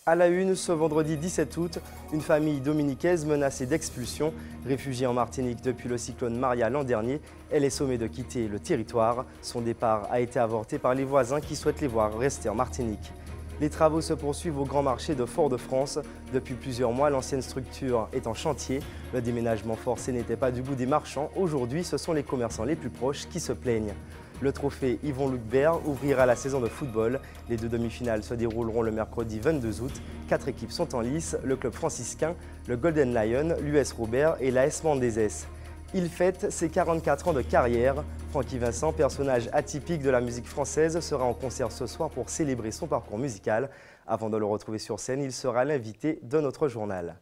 À la une, ce vendredi 17 août, une famille dominicaise menacée d'expulsion. Réfugiée en Martinique depuis le cyclone Maria l'an dernier, elle est sommée de quitter le territoire. Son départ a été avorté par les voisins qui souhaitent les voir rester en Martinique. Les travaux se poursuivent au Grand Marché de Fort-de-France. Depuis plusieurs mois, l'ancienne structure est en chantier. Le déménagement forcé n'était pas du goût des marchands. Aujourd'hui, ce sont les commerçants les plus proches qui se plaignent. Le trophée Yvon Loukbert ouvrira la saison de football. Les deux demi-finales se dérouleront le mercredi 22 août. 4 équipes sont en lice, le club franciscain, le Golden Lion, l'US Robert et l'AS Mendezes. Il fête ses 44 ans de carrière. Francky Vincent, personnage atypique de la musique française, sera en concert ce soir pour célébrer son parcours musical. Avant de le retrouver sur scène, il sera l'invité de notre journal.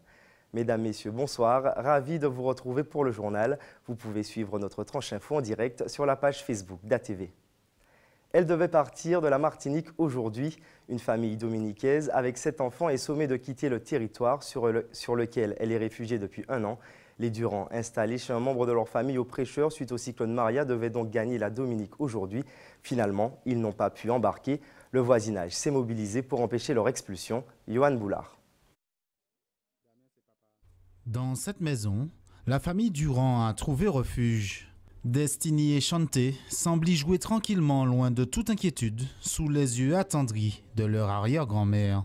Mesdames, Messieurs, bonsoir. Ravi de vous retrouver pour le journal. Vous pouvez suivre notre tranche info en direct sur la page Facebook d'ATV. Elle devait partir de la Martinique aujourd'hui. Une famille dominicaise avec 7 enfants est sommée de quitter le territoire sur lequel elle est réfugiée depuis 1 an. Les Durand, installés chez un membre de leur famille au Prêcheur suite au cyclone Maria, devaient donc gagner la Dominique aujourd'hui. Finalement, ils n'ont pas pu embarquer. Le voisinage s'est mobilisé pour empêcher leur expulsion. Johan Boulard. Dans cette maison, la famille Durand a trouvé refuge. Destiny et Chanté semblent y jouer tranquillement, loin de toute inquiétude, sous les yeux attendris de leur arrière-grand-mère.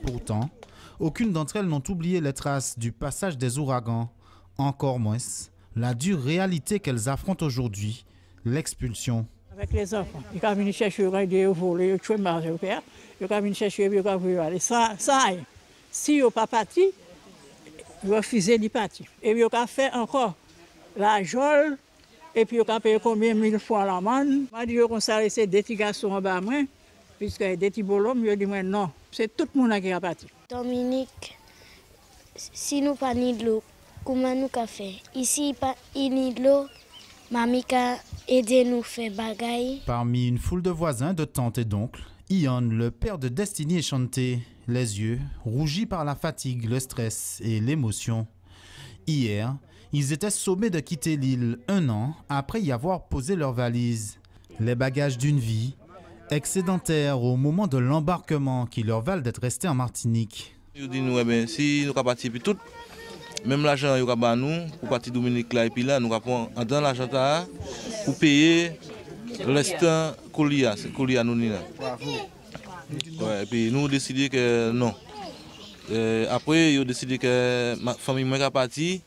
Pourtant, aucune d'entre elles n'ont oublié les traces du passage des ouragans, encore moins la dure réalité qu'elles affrontent aujourd'hui, l'expulsion. Avec les enfants, ils sont venus chercher des volets, ils sont venus au père, ils sont venus chercher, ils sont venus aller. Ça, si ils n'ont pas parti, ils refusent de partir. Et ils ont fait encore la geôle, et puis ils ont payé combien 1000 fois l'amende. Moi, je dis qu'on s'est laissé des petits garçons en bas, puisque des petits bonhommes, je dis non, c'est tout le monde qui est parti. Dominique, si nous pas ni de l'eau, comment nous qu'a fait? Ici, il n'y a de l'eau, mamie a aidé nous faire bagaille. Parmi une foule de voisins, de tantes et d'oncles, Ian, le père de Destiny et Chanté, les yeux rougis par la fatigue, le stress et l'émotion. Hier, ils étaient sommés de quitter l'île 1 an après y avoir posé leurs valises. Les bagages d'une vie excédentaire au moment de l'embarquement qui leur valent d'être restés en Martinique. Ils disent nous, si nous partir puis tout, même l'argent nous pour partir Dominique là et puis là nous avons dans l'argent pour payer l'instant colia nous là. Ouais, et puis nous décidé que non. Après ils ont décidé que ma famille moi parti,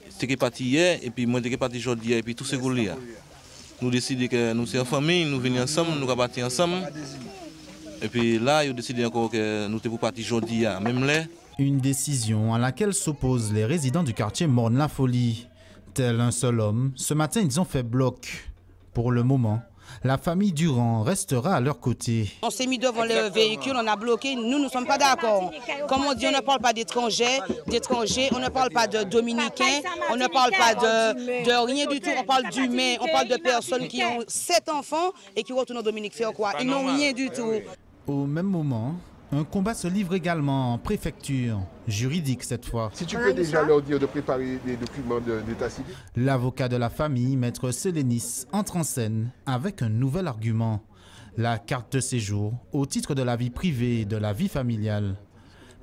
c'était parti hier et puis moi j'étais parti aujourd'hui et puis tout ce colia. Nous décidons que nous sommes en famille, nous venons ensemble, nous allons partir ensemble. Et puis là, ils ont décidé encore que nous sommes partir aujourd'hui, même là. Une décision à laquelle s'opposent les résidents du quartier Morne-la-Folie. Tel un seul homme, ce matin, ils ont fait bloc. Pour le moment, la famille Durand restera à leur côté. On s'est mis devant le véhicule, on a bloqué, nous ne sommes pas d'accord. Comme on dit, on ne parle pas d'étrangers, on ne parle pas de dominicains, on ne parle pas de rien du tout, on parle d'humains, on parle de personnes qui ont 7 enfants et qui retournent en Dominique faire quoi? Ils n'ont rien du tout. Au même moment, un combat se livre également en préfecture, juridique cette fois. Si tu peux déjà leur dire de préparer des documents d'état civil. L'avocat de la famille, maître Sélénis, entre en scène avec un nouvel argument. La carte de séjour au titre de la vie privée et de la vie familiale.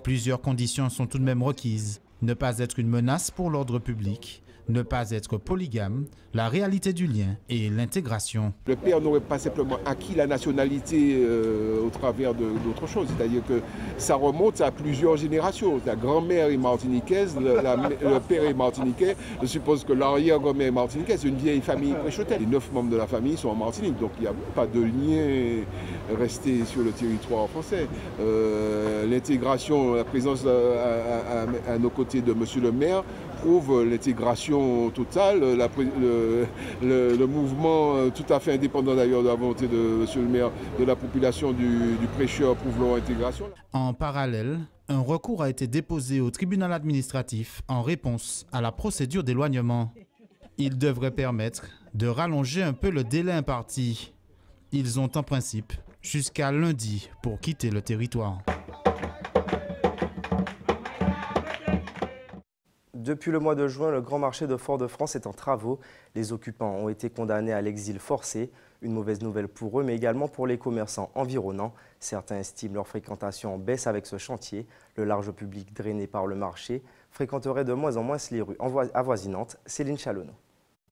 Plusieurs conditions sont tout de même requises. Ne pas être une menace pour l'ordre public, ne pas être polygame, la réalité du lien et l'intégration. Le père n'aurait pas simplement acquis la nationalité au travers d'autres choses, c'est-à-dire que ça remonte à plusieurs générations. La grand-mère est martiniquaise, le père est martiniquais, je suppose que l'arrière-grand-mère est martiniquaise, c'est une vieille famille préchotelle. Les 9 membres de la famille sont en Martinique, donc il n'y a pas de lien resté sur le territoire français. L'intégration, la présence à nos côtés de monsieur le maire prouve l'intégration totale, le mouvement tout à fait indépendant d'ailleurs de la volonté de M. le maire, de la population du Prêcheur prouve leur intégration. En parallèle, un recours a été déposé au tribunal administratif en réponse à la procédure d'éloignement. Il devrait permettre de rallonger un peu le délai imparti. Ils ont en principe jusqu'à lundi pour quitter le territoire. Depuis le mois de juin, le grand marché de Fort-de-France est en travaux. Les occupants ont été condamnés à l'exil forcé. Une mauvaise nouvelle pour eux, mais également pour les commerçants environnants. Certains estiment leur fréquentation en baisse avec ce chantier. Le large public drainé par le marché fréquenterait de moins en moins les rues avoisinantes. Céline Chalonneau.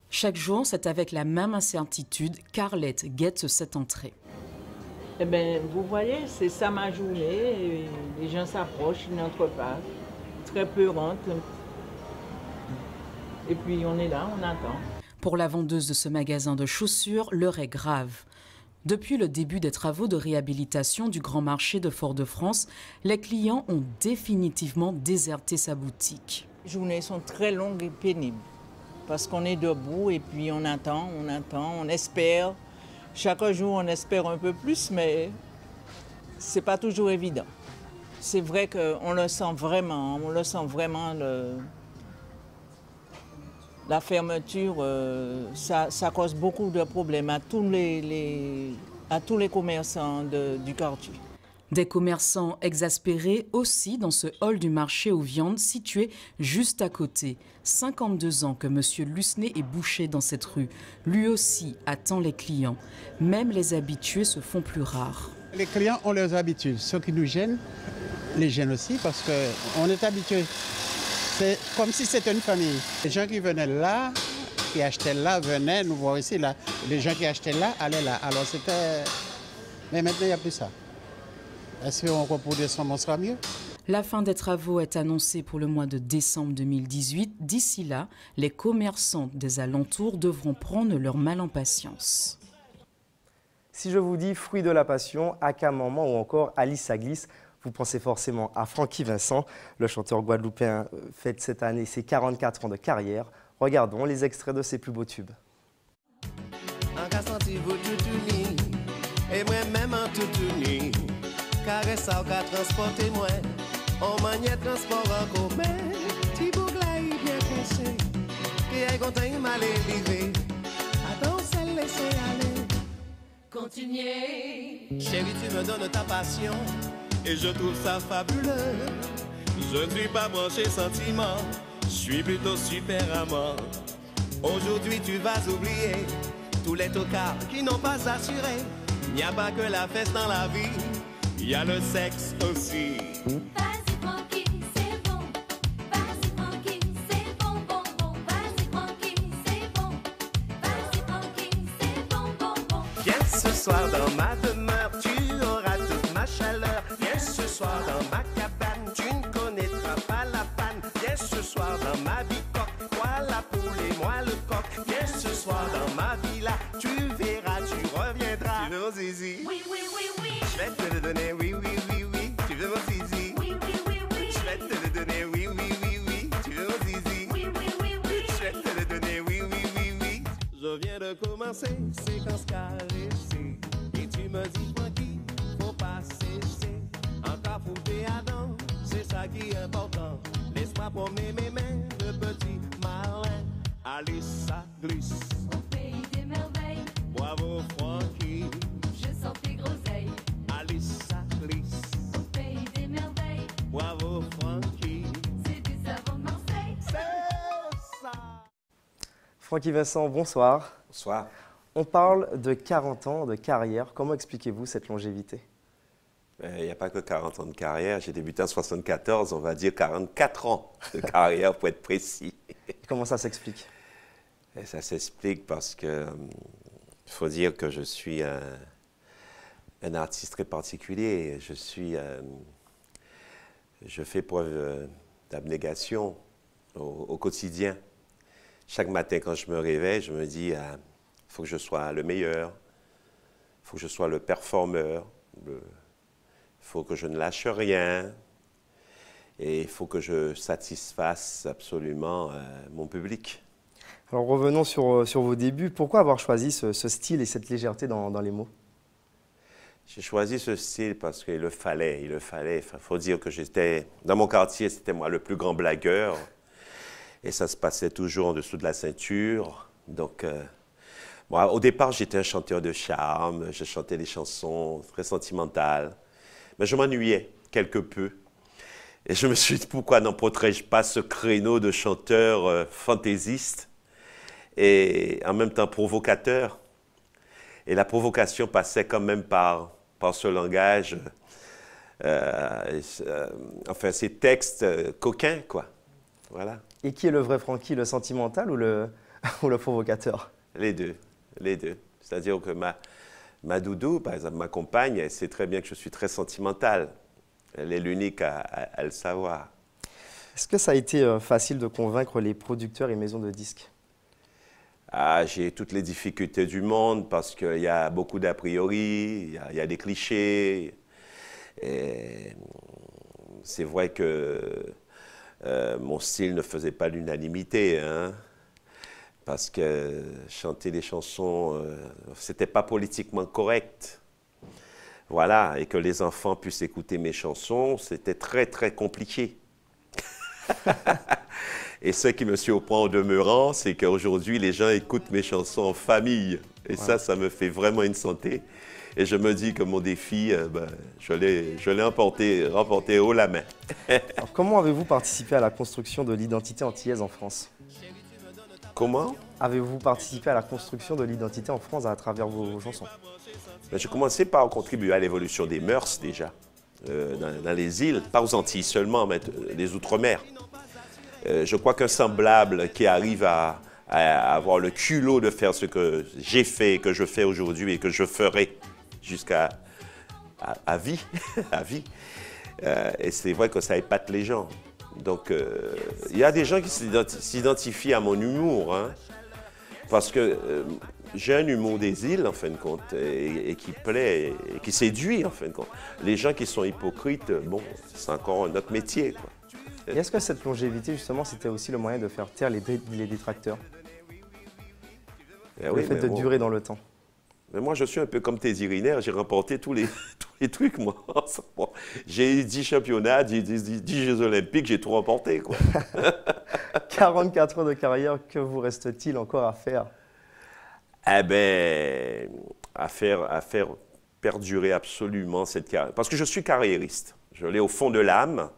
Chaque jour, c'est avec la même incertitude qu'Arlette guette cette entrée. Eh bien, vous voyez, c'est ça ma journée. Les gens s'approchent, ils n'entrent pas. Très peu rentrent. Et puis on est là, on attend. Pour la vendeuse de ce magasin de chaussures, l'heure est grave. Depuis le début des travaux de réhabilitation du grand marché de Fort-de-France, les clients ont définitivement déserté sa boutique. Les journées sont très longues et pénibles. Parce qu'on est debout et puis on attend, on espère. Chaque jour, on espère un peu plus, mais c'est pas toujours évident. C'est vrai qu'on le sent vraiment, la fermeture, ça cause beaucoup de problèmes à tous les commerçants du quartier. Des commerçants exaspérés aussi dans ce hall du marché aux viandes situé juste à côté. 52 ans que M. Lusné est boucher dans cette rue. Lui aussi attend les clients. Même les habitués se font plus rares. Les clients ont leurs habitudes. Ce qui nous gêne, les gêne aussi parce qu'on est habitués. C'est comme si c'était une famille. Les gens qui venaient là, qui achetaient là, venaient nous voir ici. Là. Les gens qui achetaient là, allaient là. Alors c'était... Mais maintenant, il n'y a plus ça. Est-ce qu'on repose décembre, on sera mieux? La fin des travaux est annoncée pour le mois de décembre 2018. D'ici là, les commerçants des alentours devront prendre leur mal en patience. Si je vous dis Fruit de la Passion, Aka Maman ou encore Alice à glisse, vous pensez forcément à Francky Vincent. Le chanteur guadeloupéen fête cette année ses 44 ans de carrière. Regardons les extraits de ses plus beaux tubes. Caresse au cas transporter moi, on maniait transport en commun. Ti bougla y bien conseil, qui est content il m'a livré. Attends, c'est laisser aller. Continuez. Chérie, tu me donnes ta passion, et je trouve ça fabuleux. Je ne suis pas branché sentiment, je suis plutôt super amant. Aujourd'hui, tu vas oublier tous les tocards qui n'ont pas assuré. Il n'y a pas que la fête dans la vie. Il y a le sexe aussi. Vas-y tranquille, c'est bon. Vas-y tranquille, c'est bon, bon, bon. Vas-y tranquille, c'est bon. Vas-y tranquille, c'est bon, bon, bon. Viens ce soir dans ma demeure, tu auras toute ma chaleur. Viens ce soir dans ma cabane, tu ne connaîtras pas la panne. Viens ce soir dans ma bicoque, toi la poule et moi le coq. Viens ce soir dans ma villa, tu verras, tu reviendras. Tu veux zizi? Oui, oui, oui, oui. Je vais te le donner, oui, oui, oui, oui. Tu veux mon zizi? Oui, oui, oui, oui. Je vais te le donner, oui, oui, oui, oui. Tu veux mon zizi? Oui, oui, oui, oui. Je vais te le donner, oui, oui, oui, oui. Je viens de commencer, séquence caressée. Et tu me dis, Francky, faut pas cesser. Encore fouté à dents, c'est ça qui est important. Laisse-moi promener mes mains de petit malin. Alice, ça glisse. Au pays des merveilles, Bravo, Francky. je sens tes groseilles. Alice, ça glisse. Au pays des merveilles, Bravo, Francky. c'est du savon de Marseille. C'est ça. Francky Vincent, bonsoir. Bonsoir. On parle de 40 ans de carrière. Comment expliquez-vous cette longévité? Il n'y a pas que 40 ans de carrière. J'ai débuté en 74, on va dire 44 ans de carrière pour être précis. Comment ça s'explique? Et ça s'explique parce que il faut dire que je suis un artiste très particulier. Je fais preuve d'abnégation au quotidien. Chaque matin, quand je me réveille, je me dis, il faut que je sois le meilleur, il faut que je sois le performeur, il faut que je ne lâche rien et il faut que je satisfasse absolument mon public. Alors revenons sur vos débuts. Pourquoi avoir choisi ce style et cette légèreté dans les mots? J'ai choisi ce style parce qu'il le fallait. Il faut dire que j'étais, dans mon quartier, c'était moi le plus grand blagueur. Et ça se passait toujours en dessous de la ceinture. Donc, moi, au départ, j'étais un chanteur de charme. Je chantais des chansons très sentimentales. Mais je m'ennuyais quelque peu. Et je me suis dit, pourquoi n'emporterais-je pas ce créneau de chanteur fantaisiste et en même temps provocateur. Et la provocation passait quand même par ce langage, enfin ces textes coquins, quoi. Voilà. Et qui est le vrai Francky, le sentimental ou le, ou le provocateur? Les deux, les deux. C'est-à-dire que ma doudou, par exemple, ma compagne, elle sait très bien que je suis très sentimental. Elle est l'unique à le savoir. Est-ce que ça a été facile de convaincre les producteurs et maisons de disques? Ah, j'ai toutes les difficultés du monde parce qu'il y a beaucoup d'a priori, il y a des clichés. C'est vrai que mon style ne faisait pas l'unanimité, hein, parce que chanter des chansons, c'était pas politiquement correct. Voilà, et que les enfants puissent écouter mes chansons, c'était très, très compliqué. Et ce qui me surprend au demeurant, c'est qu'aujourd'hui, les gens écoutent mes chansons en famille. Et ça me fait vraiment une santé. Et je me dis que mon défi, je l'ai remporté haut la main. Alors, comment avez-vous participé à la construction de l'identité antillaise en France? Comment avez-vous participé à la construction de l'identité en France à travers vos chansons? J'ai commencé par contribuer à l'évolution des mœurs déjà, dans les îles, pas aux Antilles seulement, mais les Outre-mer. Je crois qu'un semblable qui arrive à avoir le culot de faire ce que j'ai fait, que je fais aujourd'hui et que je ferai jusqu'à vie, à vie. Et c'est vrai que ça épate les gens. Donc, il y a des gens qui s'identifient à mon humour, hein, parce que j'ai un humour des îles, en fin de compte, et qui plaît, et qui séduit, en fin de compte. Les gens qui sont hypocrites, bon, c'est encore notre métier, quoi. Et est-ce que cette longévité, justement, c'était aussi le moyen de faire taire les détracteurs? Le fait de durer dans le temps. Mais moi, je suis un peu comme Teddy Riner, j'ai remporté tous les trucs, moi. Bon, j'ai eu 10 championnats, 10 Jeux Olympiques, j'ai tout remporté, quoi. 44 ans de carrière, que vous reste-t-il encore à faire? Eh bien, à faire perdurer absolument cette carrière. Parce que je suis carriériste, je l'ai au fond de l'âme.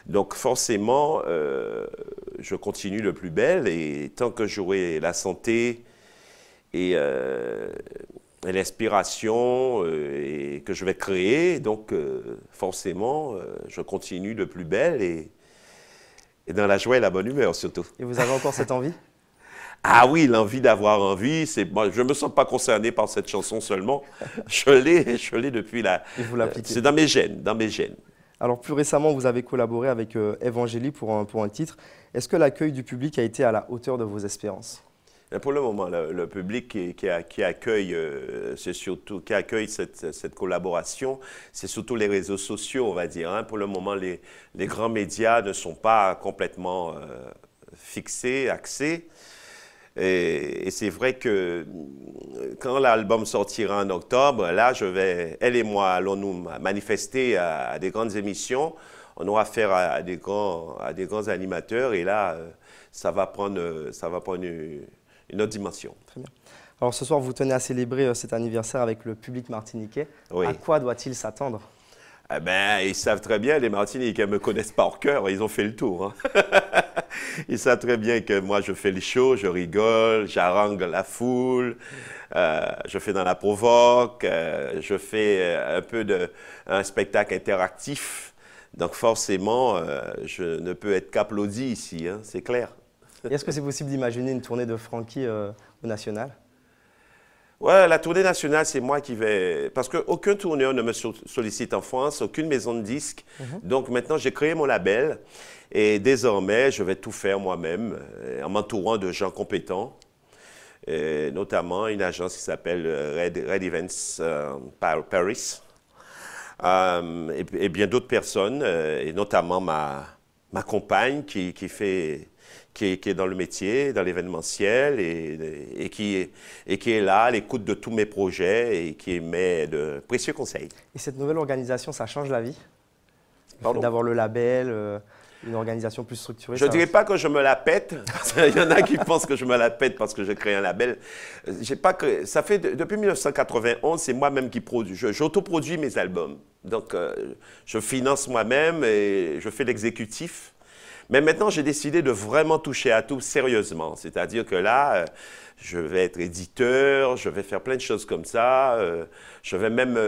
Donc forcément, je continue le plus bel et tant que j'aurai la santé et l'inspiration et que je vais créer, donc forcément, je continue le plus bel et dans la joie et la bonne humeur surtout. Et vous avez encore cette envie? Ah oui, l'envie d'avoir envie, moi, je ne me sens pas concerné par cette chanson seulement. Je l'ai depuis la... Et vous l'appliquez? C'est dans mes gènes, dans mes gènes. Alors plus récemment, vous avez collaboré avec Evangélie pour un titre. Est-ce que l'accueil du public a été à la hauteur de vos espérances? Pour le moment, le public qui accueille cette collaboration, c'est surtout les réseaux sociaux, on va dire, hein. Pour le moment, les grands médias ne sont pas complètement fixés, axés. Et c'est vrai que quand l'album sortira en octobre, là, elle et moi allons nous manifester à des grandes émissions. On aura affaire à des grands animateurs et là, ça va prendre une autre dimension. Très bien. Alors ce soir, vous tenez à célébrer cet anniversaire avec le public martiniquais. Oui. À quoi doit-il s'attendre? Eh ben, ils savent très bien, les Martiniquais me connaissent par cœur, ils ont fait le tour, hein. Ils savent très bien que moi, je fais le show, je rigole, j'harangue la foule, je fais dans la provoque, je fais un spectacle interactif. Donc forcément, je ne peux être qu'applaudi ici, hein, c'est clair. Est-ce que c'est possible d'imaginer une tournée de Francky au national? Ouais, la tournée nationale, c'est moi qui vais... Parce qu'aucun tourneur ne me sollicite en France, aucune maison de disques. Donc maintenant, j'ai créé mon label et désormais, je vais tout faire moi-même en m'entourant de gens compétents, et notamment une agence qui s'appelle Red Events Paris et bien d'autres personnes, et notamment ma compagne qui est dans le métier, dans l'événementiel et qui est là à l'écoute de tous mes projets et qui émet de précieux conseils. Et cette nouvelle organisation, ça change la vie? Pardon? D'avoir le label Une organisation plus structurée. Je ne dirais pas que je me la pète. Il y en a qui pensent que je me la pète parce que j'ai créé un label. J'ai pas que ça fait depuis 1991, c'est moi-même qui produis. J'autoproduis mes albums. Donc, je finance moi-même et je fais l'exécutif. Mais maintenant, j'ai décidé de vraiment toucher à tout sérieusement. C'est-à-dire que là, je vais être éditeur, je vais faire plein de choses comme ça. Je vais même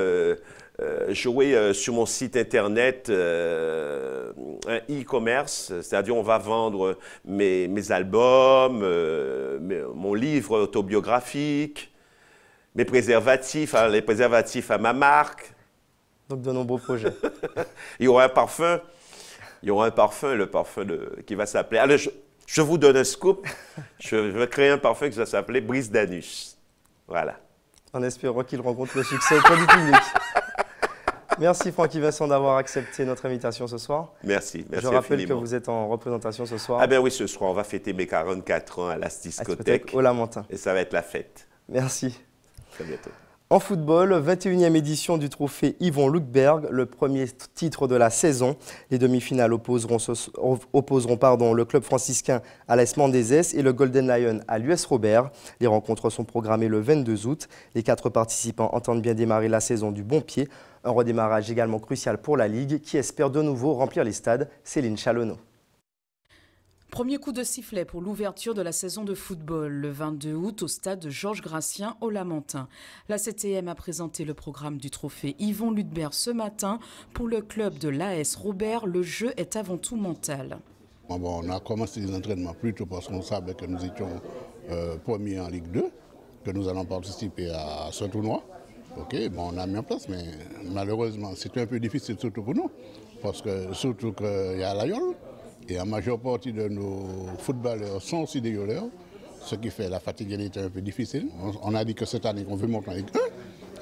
jouer sur mon site internet un e-commerce, c'est-à-dire on va vendre mes albums, mon livre autobiographique, mes préservatifs, les préservatifs à ma marque. Donc de nombreux projets. Il y aura un parfum. Il y aura un parfum, le parfum qui va s'appeler... Allez, je vous donne un scoop. Je vais créer un parfum qui va s'appeler Brise d'Anus. Voilà. En espérant qu'il rencontre le succès auprès du public. Merci Francky Vincent d'avoir accepté notre invitation ce soir. Merci. Je rappelle que vous êtes en représentation ce soir. Ah ben oui, ce soir, on va fêter mes 44 ans à la discothèque. Au Lamentin. Et ça va être la fête. Merci. Très bientôt. En football, 21e édition du trophée Yvon Lundberg, le premier titre de la saison. Les demi-finales opposeront le club franciscain à l'AS Mendezes et le Golden Lion à l'US Robert. Les rencontres sont programmées le 22 août. Les 4 participants entendent bien démarrer la saison du bon pied. Un redémarrage également crucial pour la Ligue qui espère de nouveau remplir les stades. Céline Chalonneau. Premier coup de sifflet pour l'ouverture de la saison de football le 22 août au stade Georges Gratien au Lamentin. La CTM a présenté le programme du trophée Yvon Lundberg ce matin. Pour le club de l'AS Robert, le jeu est avant tout mental. Bon, on a commencé les entraînements plus tôt parce qu'on savait que nous étions premiers en Ligue 2, que nous allons participer à ce tournoi. Ok, bon, on a mis en place, mais malheureusement, c'était un peu difficile surtout pour nous, parce que surtout qu'il y a la Yole. Et la majeure partie de nos footballeurs sont aussi des yoleurs, ce qui fait la fatigue était un peu difficile. On a dit que cette année on veut monter en Ligue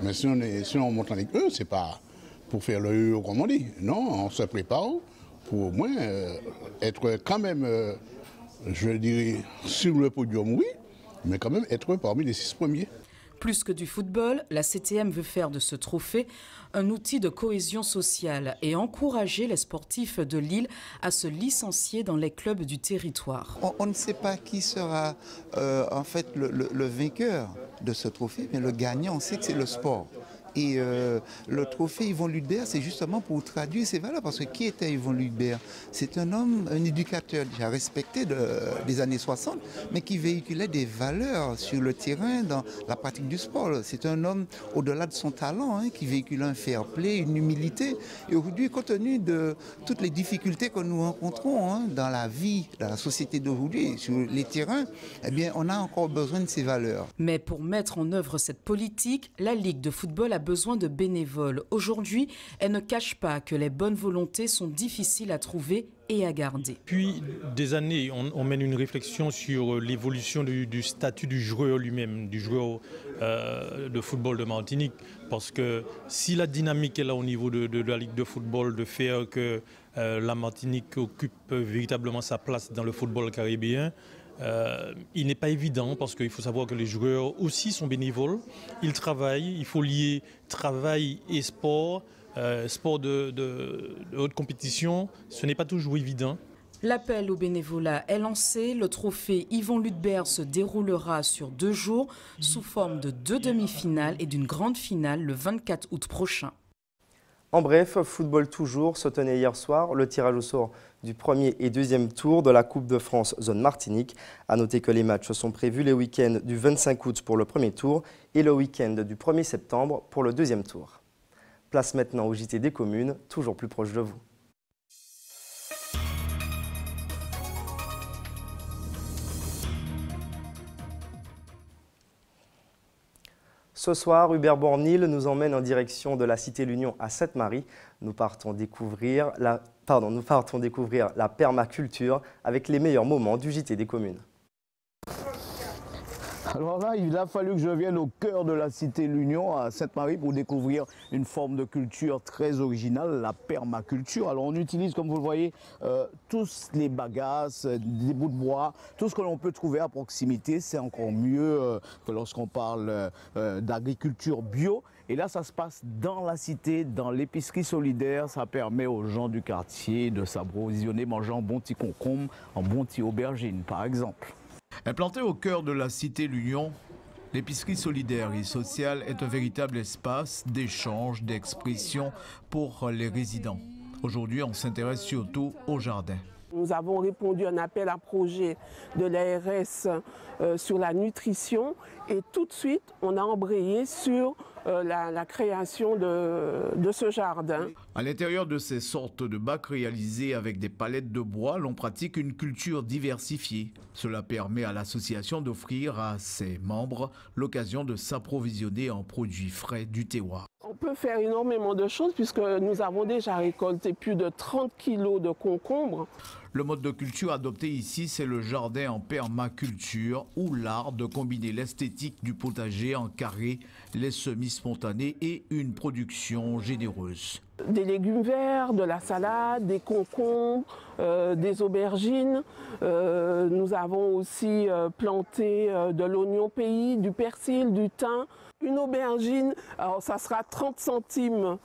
1, mais si on monte en Ligue 1, ce n'est pas pour faire le yo comme on dit. Non, on se prépare pour au moins être quand même, je dirais, sur le podium, oui, mais quand même être parmi les 6 premiers. Plus que du football, la CTM veut faire de ce trophée un outil de cohésion sociale et encourager les sportifs de Lille à se licencier dans les clubs du territoire. On ne sait pas qui sera en fait le vainqueur de ce trophée, mais le gagnant, on sait que c'est le sport. Et le trophée Yvon Lundberg, c'est justement pour traduire ces valeurs. Parce que qui était Yvon Lundberg? C'est un homme, un éducateur déjà respecté des années 60, mais qui véhiculait des valeurs sur le terrain dans la pratique du sport. C'est un homme, au-delà de son talent, qui véhicule un fair play, une humilité. Et aujourd'hui, compte tenu de toutes les difficultés que nous rencontrons dans la vie, dans la société d'aujourd'hui, sur les terrains, eh bien, on a encore besoin de ces valeurs. Mais pour mettre en œuvre cette politique, la Ligue de football a besoin de bénévoles. Aujourd'hui, elle ne cache pas que les bonnes volontés sont difficiles à trouver et à garder. Depuis des années, on mène une réflexion sur l'évolution du statut du joueur lui-même, du joueur de football de Martinique. Parce que si la dynamique est là au niveau de la Ligue de football, de faire que la Martinique occupe véritablement sa place dans le football caribéen, il n'est pas évident parce qu'il faut savoir que les joueurs aussi sont bénévoles, ils travaillent, il faut lier travail et sport, sport de haute compétition, ce n'est pas toujours évident. L'appel au bénévolat est lancé, le trophée Yvon Lundberg se déroulera sur 2 jours sous forme de 2 demi-finales et d'une grande finale le 24 août prochain. En bref, football toujours, se tenait hier soir le tirage au sort du premier et deuxième tour de la Coupe de France zone Martinique. A noter que les matchs sont prévus les week-ends du 25 août pour le premier tour et le week-end du 1er septembre pour le deuxième tour. Place maintenant au JT des communes, toujours plus proche de vous. Ce soir, Hubert Bornil nous emmène en direction de la Cité L'Union à Sainte-Marie. Nous partons découvrir la permaculture avec les meilleurs moments du JT des communes. Alors là, il a fallu que je vienne au cœur de la Cité L'Union à Sainte-Marie pour découvrir une forme de culture très originale, la permaculture. Alors on utilise, comme vous le voyez, tous les bagasses, des bouts de bois, tout ce que l'on peut trouver à proximité. C'est encore mieux que lorsqu'on parle d'agriculture bio. Et là, ça se passe dans la cité, dans l'épicerie solidaire. Ça permet aux gens du quartier de s'approvisionner, manger un bon petit concombre, un bon petit aubergine, par exemple. Implantée au cœur de la cité L'Union, l'épicerie solidaire et sociale est un véritable espace d'échange, d'expression pour les résidents. Aujourd'hui, on s'intéresse surtout au jardin. Nous avons répondu à un appel à projet de l'ARS sur la nutrition et tout de suite, on a embrayé sur la création de ce jardin. À l'intérieur de ces sortes de bacs réalisés avec des palettes de bois, l'on pratique une culture diversifiée. Cela permet à l'association d'offrir à ses membres l'occasion de s'approvisionner en produits frais du terroir. On peut faire énormément de choses puisque nous avons déjà récolté plus de 30 kilos de concombres. Le mode de culture adopté ici, c'est le jardin en permaculture ou l'art de combiner l'esthétique du potager en carré, les semis spontanés et une production généreuse. Des légumes verts, de la salade, des concombres, des aubergines. Nous avons aussi planté de l'oignon pays, du persil, du thym. Une aubergine, alors ça sera 30 centimes,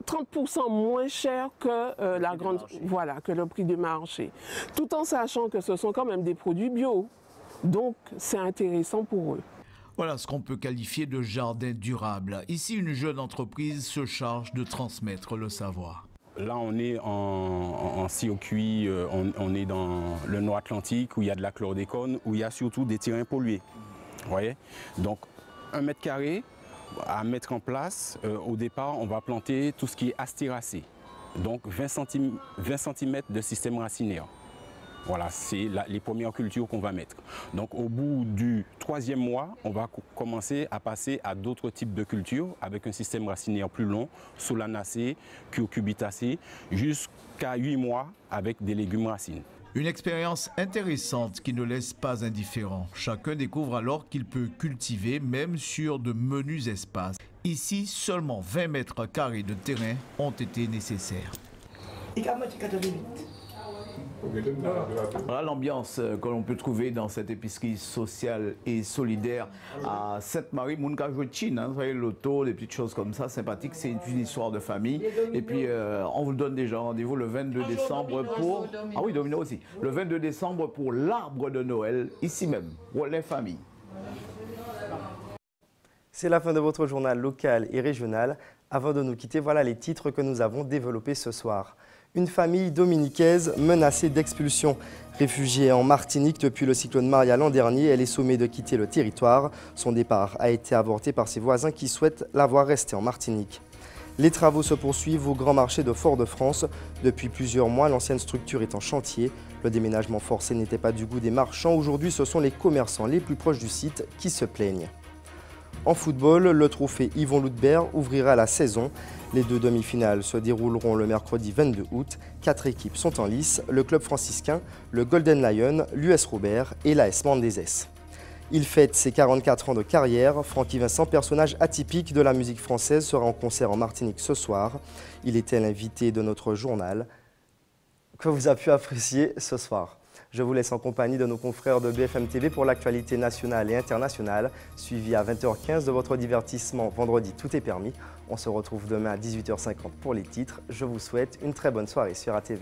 30% moins cher que la grande, voilà, que le prix du marché. Tout en sachant que ce sont quand même des produits bio. Donc c'est intéressant pour eux. Voilà ce qu'on peut qualifier de jardin durable. Ici, une jeune entreprise se charge de transmettre le savoir. Là, on est en circuit, on est dans le Nord Atlantique où il y a de la chlordécone, où il y a surtout des terrains pollués. Vous voyez? Donc, 1 mètre carré à mettre en place, au départ, on va planter tout ce qui est astéracé. Donc, 20 cm de système racinaire. Voilà, c'est les premières cultures qu'on va mettre. Donc au bout du 3e mois, on va commencer à passer à d'autres types de cultures avec un système racinaire plus long, solanacé, curcubitacé, jusqu'à 8 mois avec des légumes racines. Une expérience intéressante qui ne laisse pas indifférent. Chacun découvre alors qu'il peut cultiver même sur de menus espaces. Ici, seulement 20 mètres carrés de terrain ont été nécessaires. Voilà l'ambiance que l'on peut trouver dans cette épicerie sociale et solidaire à Sainte-Marie. Mounka Jouetchine, vous voyez l'auto, des petites choses comme ça, sympathiques. C'est une histoire de famille. Et puis, on vous donne déjà rendez-vous le 22 décembre pour... Ah oui, Domino aussi. Le 22 décembre pour l'arbre de Noël, ici même, pour les familles. C'est la fin de votre journal local et régional. Avant de nous quitter, voilà les titres que nous avons développés ce soir. Une famille dominicaise menacée d'expulsion. Réfugiée en Martinique depuis le cyclone Maria l'an dernier, elle est sommée de quitter le territoire. Son départ a été avorté par ses voisins qui souhaitent la voir rester en Martinique. Les travaux se poursuivent au Grand Marché de Fort-de-France. Depuis plusieurs mois, l'ancienne structure est en chantier. Le déménagement forcé n'était pas du goût des marchands. Aujourd'hui, ce sont les commerçants les plus proches du site qui se plaignent. En football, le trophée Yvon Loutbert ouvrira la saison. Les 2 demi-finales se dérouleront le mercredi 22 août. 4 équipes sont en lice, le club franciscain, le Golden Lion, l'US Robert et l'AS Mendezes. Il fête ses 44 ans de carrière. Francky Vincent, personnage atypique de la musique française, sera en concert en Martinique ce soir. Il était l'invité de notre journal que vous avez pu apprécier ce soir. Je vous laisse en compagnie de nos confrères de BFM TV pour l'actualité nationale et internationale, suivi à 20h15 de votre divertissement Vendredi Tout est permis. On se retrouve demain à 18h50 pour les titres. Je vous souhaite une très bonne soirée sur ATV.